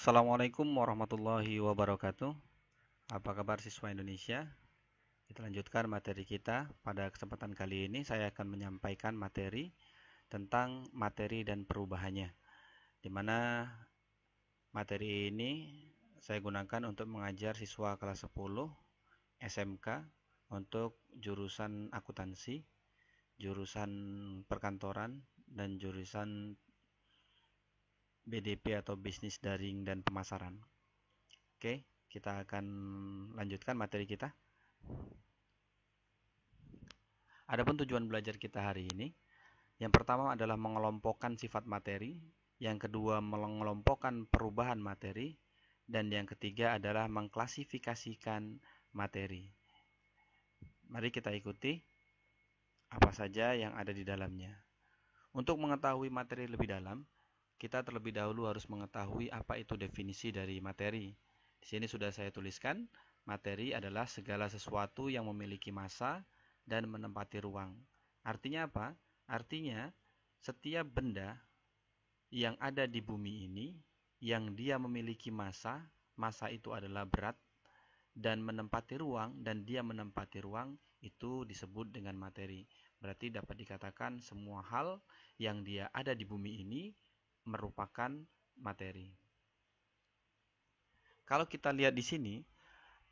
Assalamualaikum warahmatullahi wabarakatuh. Apa kabar siswa Indonesia? Kita lanjutkan materi kita. Pada kesempatan kali ini saya akan menyampaikan materi tentang materi dan perubahannya. Di mana materi ini saya gunakan untuk mengajar siswa kelas 10 SMK untuk jurusan akuntansi, jurusan perkantoran, dan jurusan BDP atau bisnis daring dan pemasaran. Oke, kita akan lanjutkan materi kita. Adapun tujuan belajar kita hari ini, yang pertama adalah mengelompokkan sifat materi, yang kedua mengelompokkan perubahan materi, dan yang ketiga adalah mengklasifikasikan materi. Mari kita ikuti apa saja yang ada di dalamnya. Untuk mengetahui materi lebih dalam, kita terlebih dahulu harus mengetahui apa itu definisi dari materi. Di sini sudah saya tuliskan, materi adalah segala sesuatu yang memiliki massa dan menempati ruang. Artinya apa? Artinya setiap benda yang ada di bumi ini yang dia memiliki massa, massa itu adalah berat, dan menempati ruang, dan dia menempati ruang, itu disebut dengan materi. Berarti dapat dikatakan semua hal yang dia ada di bumi ini merupakan materi. Kalau kita lihat di sini,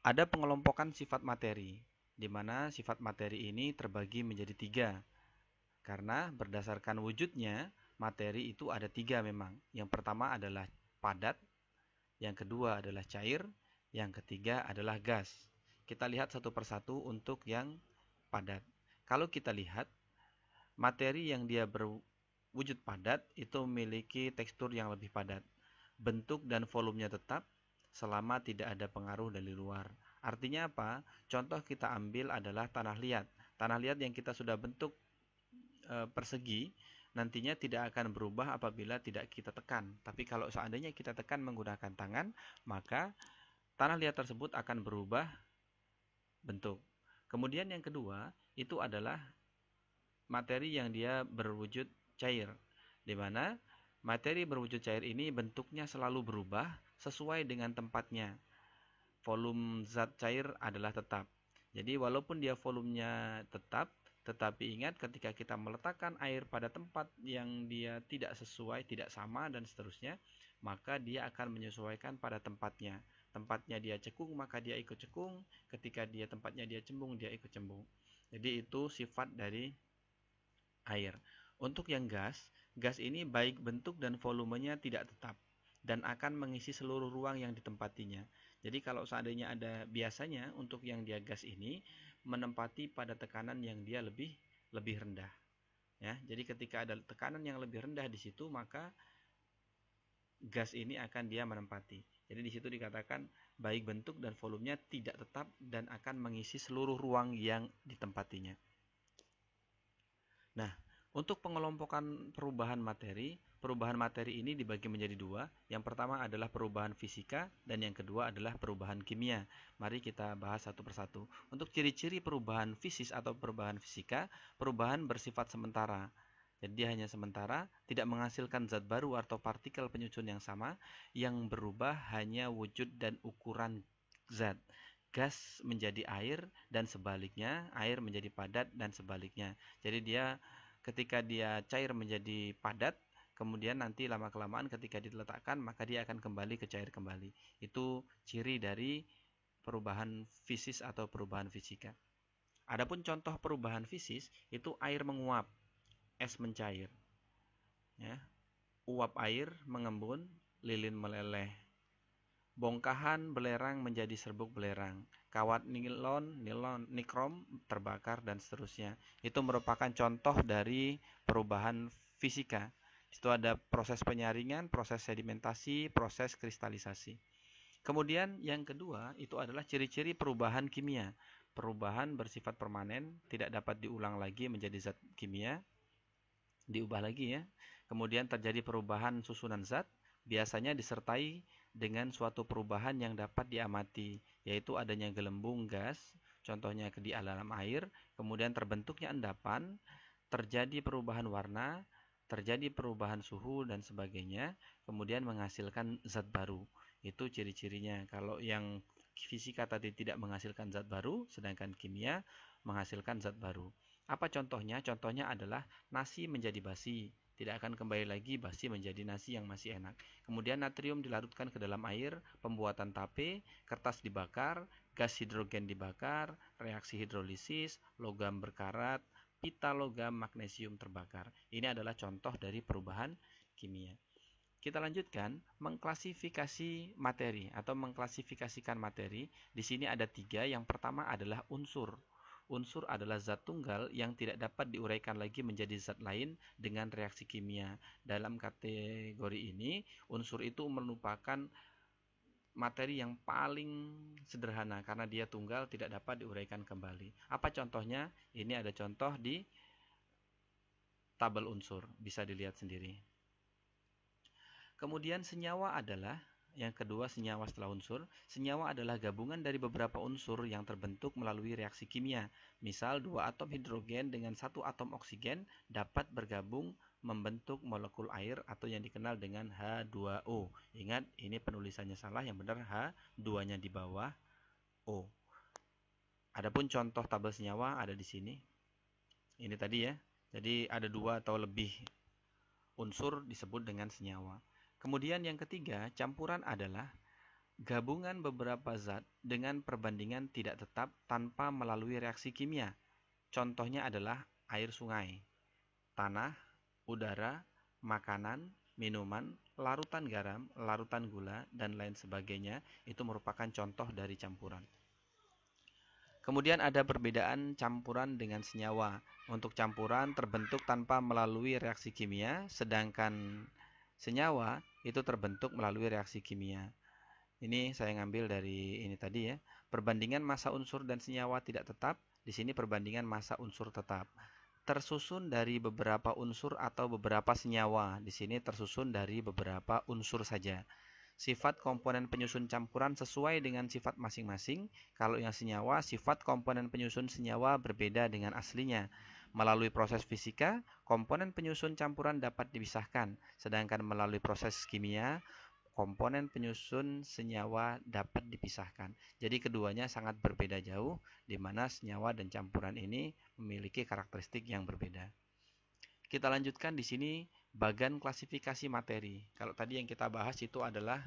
ada pengelompokan sifat materi, di mana sifat materi ini terbagi menjadi tiga. Karena berdasarkan wujudnya, materi itu ada tiga memang. Yang pertama adalah padat, yang kedua adalah cair, yang ketiga adalah gas. Kita lihat satu persatu untuk yang padat. Kalau kita lihat, materi yang dia berwujud padat itu memiliki tekstur yang lebih padat. Bentuk dan volumenya tetap selama tidak ada pengaruh dari luar. Artinya apa? Contoh kita ambil adalah tanah liat. Tanah liat yang kita sudah bentuk persegi nantinya tidak akan berubah apabila tidak kita tekan. Tapi kalau seandainya kita tekan menggunakan tangan, maka tanah liat tersebut akan berubah bentuk. Kemudian yang kedua, itu adalah materi yang dia berwujud cair, di mana materi berwujud cair ini bentuknya selalu berubah sesuai dengan tempatnya. Volume zat cair adalah tetap. Jadi walaupun dia volumenya tetap, tetapi ingat ketika kita meletakkan air pada tempat yang dia tidak sesuai, tidak sama, dan seterusnya, maka dia akan menyesuaikan pada tempatnya. Tempatnya dia cekung, maka dia ikut cekung. Ketika dia tempatnya dia cembung, dia ikut cembung. Jadi itu sifat dari air. Untuk yang gas, gas ini baik bentuk dan volumenya tidak tetap dan akan mengisi seluruh ruang yang ditempatinya. Jadi kalau seandainya ada biasanya untuk yang dia gas ini menempati pada tekanan yang dia lebih rendah. Ya, jadi ketika ada tekanan yang lebih rendah di situ, maka gas ini akan dia menempati. Jadi di situ dikatakan baik bentuk dan volumenya tidak tetap dan akan mengisi seluruh ruang yang ditempatinya. Nah, untuk pengelompokan perubahan materi ini dibagi menjadi dua. Yang pertama adalah perubahan fisika dan yang kedua adalah perubahan kimia. Mari kita bahas satu persatu. Untuk ciri-ciri perubahan fisis atau perubahan fisika, perubahan bersifat sementara. Jadi dia hanya sementara, tidak menghasilkan zat baru atau partikel penyusun yang sama, yang berubah hanya wujud dan ukuran zat. Gas menjadi air dan sebaliknya, air menjadi padat dan sebaliknya. Jadi dia ketika dia cair menjadi padat, kemudian nanti lama-kelamaan ketika diletakkan maka dia akan kembali ke cair kembali. Itu ciri dari perubahan fisis atau perubahan fisika. Adapun contoh perubahan fisis itu air menguap, es mencair, ya. Uap air mengembun, lilin meleleh. Bongkahan belerang menjadi serbuk belerang. Kawat nikrom terbakar dan seterusnya. Itu merupakan contoh dari perubahan fisika. Itu ada proses penyaringan, proses sedimentasi, proses kristalisasi. Kemudian yang kedua itu adalah ciri-ciri perubahan kimia. Perubahan bersifat permanen, tidak dapat diulang lagi menjadi zat kimia, diubah lagi ya. Kemudian terjadi perubahan susunan zat, biasanya disertai dengan suatu perubahan yang dapat diamati, yaitu adanya gelembung gas, contohnya di dalam air, kemudian terbentuknya endapan, terjadi perubahan warna, terjadi perubahan suhu dan sebagainya, kemudian menghasilkan zat baru. Itu ciri-cirinya. Kalau yang fisika tadi tidak menghasilkan zat baru, sedangkan kimia menghasilkan zat baru. Apa contohnya? Contohnya adalah nasi menjadi basi. Tidak akan kembali lagi basi menjadi nasi yang masih enak. Kemudian natrium dilarutkan ke dalam air, pembuatan tape, kertas dibakar, gas hidrogen dibakar, reaksi hidrolisis, logam berkarat, pita logam, magnesium terbakar. Ini adalah contoh dari perubahan kimia. Kita lanjutkan mengklasifikasi materi atau mengklasifikasikan materi. Di sini ada 3. Yang pertama adalah unsur. Unsur adalah zat tunggal yang tidak dapat diuraikan lagi menjadi zat lain dengan reaksi kimia. Dalam kategori ini, unsur itu merupakan materi yang paling sederhana karena dia tunggal, tidak dapat diuraikan kembali. Apa contohnya? Ini ada contoh di tabel unsur, bisa dilihat sendiri. Kemudian senyawa adalah yang kedua, senyawa setelah unsur. Senyawa adalah gabungan dari beberapa unsur yang terbentuk melalui reaksi kimia. Misal 2 atom hidrogen dengan 1 atom oksigen dapat bergabung membentuk molekul air atau yang dikenal dengan H2O. Ingat, ini penulisannya salah, yang benar H2-nya di bawah O. Adapun contoh tabel senyawa ada di sini. Ini tadi ya. Jadi ada 2 atau lebih unsur disebut dengan senyawa. Kemudian yang ketiga, campuran adalah gabungan beberapa zat dengan perbandingan tidak tetap tanpa melalui reaksi kimia. Contohnya adalah air sungai, tanah, udara, makanan, minuman, larutan garam, larutan gula, dan lain sebagainya. Itu merupakan contoh dari campuran. Kemudian ada perbedaan campuran dengan senyawa. Untuk campuran terbentuk tanpa melalui reaksi kimia, sedangkan senyawa itu terbentuk melalui reaksi kimia. Ini saya ngambil dari ini tadi ya. Perbandingan massa unsur dan senyawa tidak tetap. Di sini perbandingan massa unsur tetap. Tersusun dari beberapa unsur atau beberapa senyawa. Di sini tersusun dari beberapa unsur saja. Sifat komponen penyusun campuran sesuai dengan sifat masing-masing. Kalau yang senyawa, sifat komponen penyusun senyawa berbeda dengan aslinya. Melalui proses fisika, komponen penyusun campuran dapat dipisahkan, sedangkan melalui proses kimia, komponen penyusun senyawa dapat dipisahkan. Jadi keduanya sangat berbeda jauh, di mana senyawa dan campuran ini memiliki karakteristik yang berbeda. Kita lanjutkan di sini bagan klasifikasi materi. Kalau tadi yang kita bahas itu adalah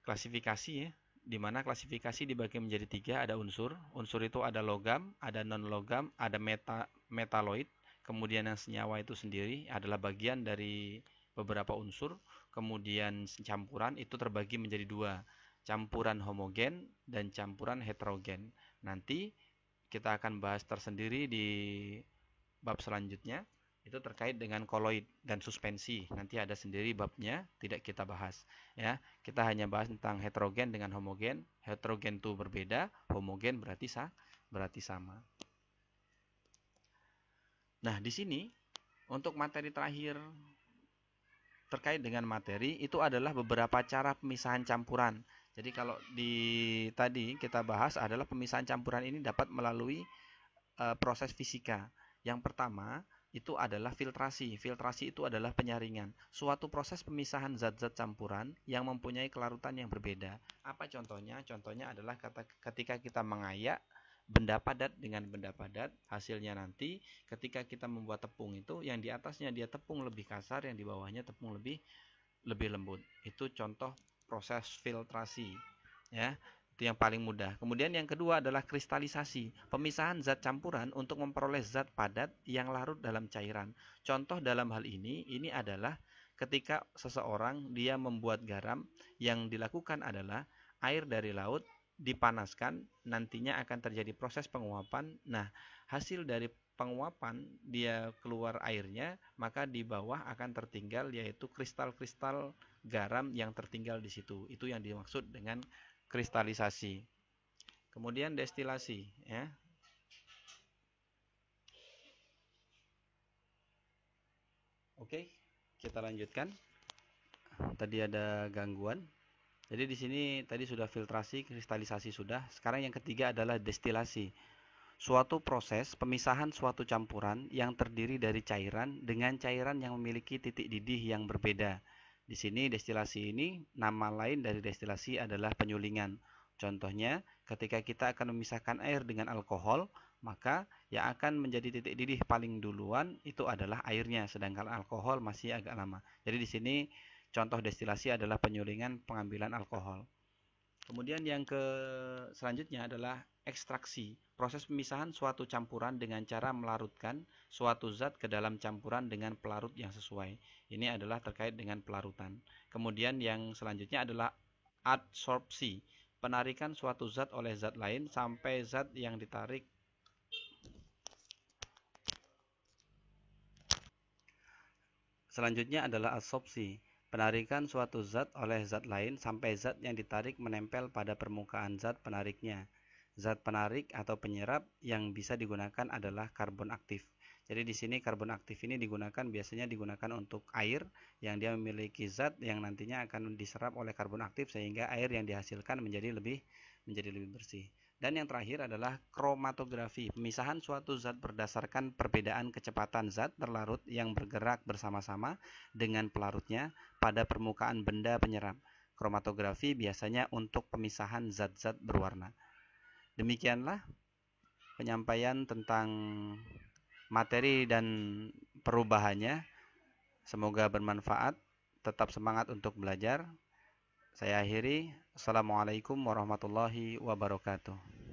klasifikasi ya, di mana klasifikasi dibagi menjadi 3, ada unsur. Unsur itu ada logam, ada non-logam, ada metaloid. Kemudian yang senyawa itu sendiri adalah bagian dari beberapa unsur. Kemudian campuran itu terbagi menjadi 2, campuran homogen dan campuran heterogen. Nanti kita akan bahas tersendiri di bab selanjutnya. Itu terkait dengan koloid dan suspensi. Nanti ada sendiri babnya, tidak kita bahas. Ya, kita hanya bahas tentang heterogen dengan homogen. Heterogen itu berbeda, homogen berarti sama. Nah, di sini untuk materi terakhir terkait dengan materi itu adalah beberapa cara pemisahan campuran. Jadi kalau tadi kita bahas adalah pemisahan campuran ini dapat melalui proses fisika. Yang pertama itu adalah filtrasi. Filtrasi itu adalah penyaringan. Suatu proses pemisahan zat-zat campuran yang mempunyai kelarutan yang berbeda. Apa contohnya? Contohnya adalah ketika kita mengayak benda padat dengan benda padat, hasilnya nanti ketika kita membuat tepung itu yang di atasnya dia tepung lebih kasar, yang di bawahnya tepung lebih lembut. Itu contoh proses filtrasi, ya. Itu yang paling mudah. Kemudian yang kedua adalah kristalisasi, pemisahan zat campuran untuk memperoleh zat padat yang larut dalam cairan. Contoh dalam hal ini adalah ketika seseorang dia membuat garam, yang dilakukan adalah air dari laut dipanaskan, nantinya akan terjadi proses penguapan. Nah, hasil dari penguapan dia keluar airnya, maka di bawah akan tertinggal yaitu kristal-kristal garam yang tertinggal di situ. Itu yang dimaksud dengan kristalisasi. Kemudian destilasi, ya. Oke, kita lanjutkan. Tadi ada gangguan. Jadi di sini tadi sudah filtrasi, kristalisasi sudah. Sekarang yang ketiga adalah destilasi. suatu proses pemisahan suatu campuran yang terdiri dari cairan dengan cairan yang memiliki titik didih yang berbeda. Di sini destilasi ini, nama lain dari destilasi adalah penyulingan. Contohnya, ketika kita akan memisahkan air dengan alkohol, maka yang akan menjadi titik didih paling duluan itu adalah airnya, sedangkan alkohol masih agak lama. Jadi di sini contoh destilasi adalah penyulingan pengambilan alkohol. Kemudian yang selanjutnya adalah ekstraksi, proses pemisahan suatu campuran dengan cara melarutkan suatu zat ke dalam campuran dengan pelarut yang sesuai. Ini adalah terkait dengan pelarutan. Kemudian yang selanjutnya adalah adsorpsi, penarikan suatu zat oleh zat lain sampai zat yang ditarik. Selanjutnya adalah adsorpsi, penarikan suatu zat oleh zat lain sampai zat yang ditarik menempel pada permukaan zat penariknya. Zat penarik atau penyerap yang bisa digunakan adalah karbon aktif. Jadi di sini karbon aktif ini biasanya digunakan untuk air yang dia memiliki zat yang nantinya akan diserap oleh karbon aktif sehingga air yang dihasilkan menjadi lebih bersih. Dan yang terakhir adalah kromatografi, pemisahan suatu zat berdasarkan perbedaan kecepatan zat terlarut yang bergerak bersama-sama dengan pelarutnya pada permukaan benda penyerap. Kromatografi biasanya untuk pemisahan zat-zat berwarna. Demikianlah penyampaian tentang materi dan perubahannya. Semoga bermanfaat. Tetap semangat untuk belajar. Saya akhiri. Assalamualaikum warahmatullahi wabarakatuh.